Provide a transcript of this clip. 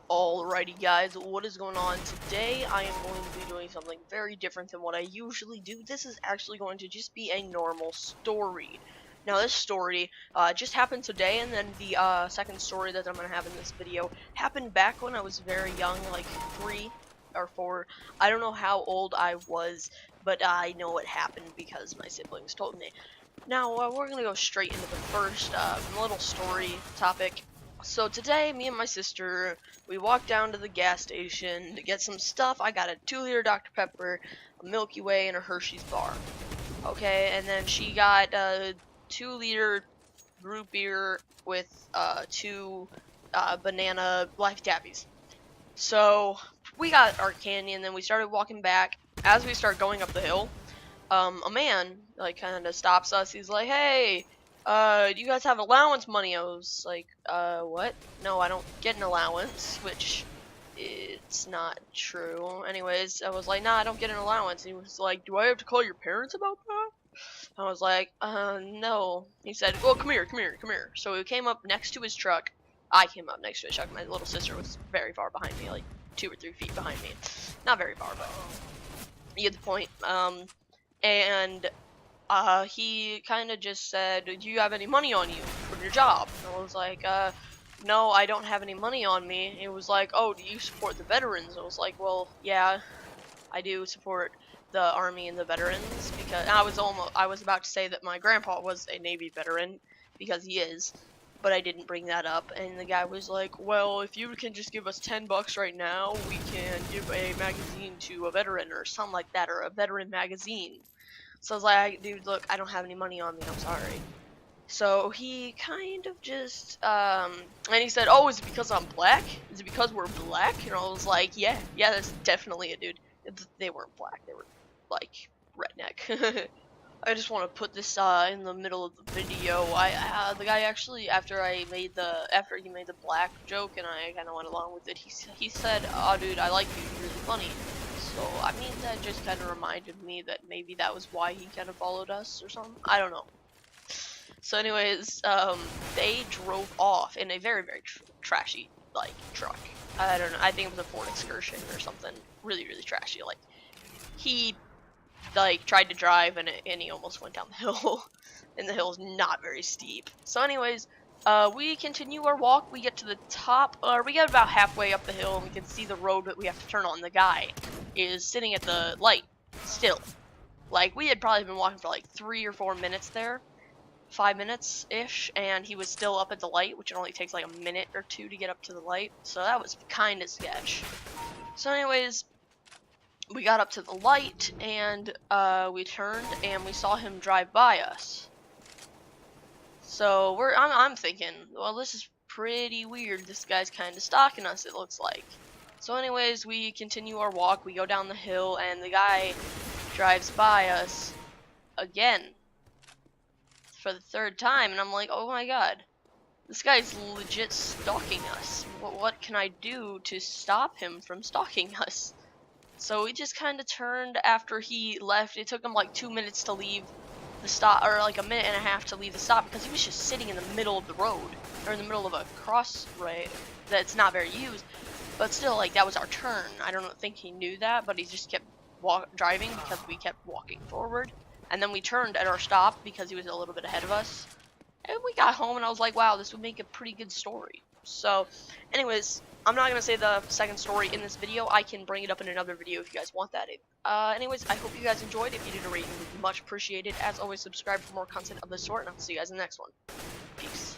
Alrighty guys, what is going on? Today I am going to be doing something very different than what I usually do. This is actually going to just be a normal story. Now this story just happened today, and then the second story that I'm going to have in this video happened back when I was very young, like 3 or 4. I don't know how old I was, but I know it happened because my siblings told me. Now we're going to go straight into the first little story topic. So today, me and my sister, we walked down to the gas station to get some stuff. I got a 2-liter Dr. Pepper, a Milky Way, and a Hershey's bar. Okay, and then she got a 2-liter root beer with 2 banana Life Tappies. So we got our candy, and then we started walking back. As we start going up the hill, a man kind of stops us. He's like, "Hey, do you guys have allowance money?" I was like, what? No, I don't get an allowance, which it's not true. Anyways, I was like, nah, I don't get an allowance. He was like, do I have to call your parents about that? I was like, no. He said, well, come here. So we came up next to his truck. I came up next to his truck. My little sister was very far behind me, like 2 or 3 feet behind me. Not very far, but you get the point. And he kind of just said, do you have any money on you from your job? And I was like, no, I don't have any money on me. It was like, oh, do you support the veterans? I was like, well, yeah, I do support the Army and the veterans, because I was about to say that my grandpa was a Navy veteran, because he is, but I didn't bring that up. And the guy was like, well, if you can just give us $10 right now, we can give a magazine to a veteran or something like that, or a veteran magazine. So I was like, dude, look, I don't have any money on me, I'm sorry. So he kind of just, and he said, oh, is it because I'm black? Is it because we're black? And I was like, yeah, that's definitely it, dude. They weren't black, they were, like, redneck. I just want to put this, in the middle of the video. The guy actually, after he made the black joke and I kind of went along with it, he said, oh, dude, I like you, you're really funny. So, I mean, that just kind of reminded me that maybe that was why he kind of followed us or something. I don't know. So anyways, they drove off in a very, very trashy, like, truck. I don't know, I think it was a Ford Excursion or something really, really trashy. Like, he, like, tried to drive and he almost went down the hill. And the hill's not very steep. So anyways, we continue our walk. We get to the top, we get about halfway up the hill, and we can see the road that we have to turn on. The guy is sitting at the light still. Like, we had probably been walking for like 3 or 4 minutes there, 5 minutes ish, and he was still up at the light, which it only takes like a minute or 2 to get up to the light. So that was kind of sketch. So anyways, we got up to the light, and we turned and we saw him drive by us. So I'm thinking, well, this is pretty weird. This guy's kind of stalking us, it looks like. So anyways, we continue our walk. We go down the hill, and the guy drives by us again for the 3rd time, and I'm like, oh my god, this guy's legit stalking us. What can I do to stop him from stalking us? So we just kind of turned after he left. It took him like 2 minutes to leave the stop, or like a minute and a half to leave the stop, because he was just sitting in the middle of the road, or in the middle of a crossway that's not very used. But still, like, that was our turn. I don't think he knew that, but he just kept driving because we kept walking forward. And then we turned at our stop because he was a little bit ahead of us. And we got home, and I was like, wow, this would make a pretty good story. So, anyways, I'm not going to say the second story in this video. I can bring it up in another video if you guys want that. Anyways, I hope you guys enjoyed. If you did a rating, it would be much appreciated. As always, subscribe for more content of this sort, and I'll see you guys in the next one. Peace.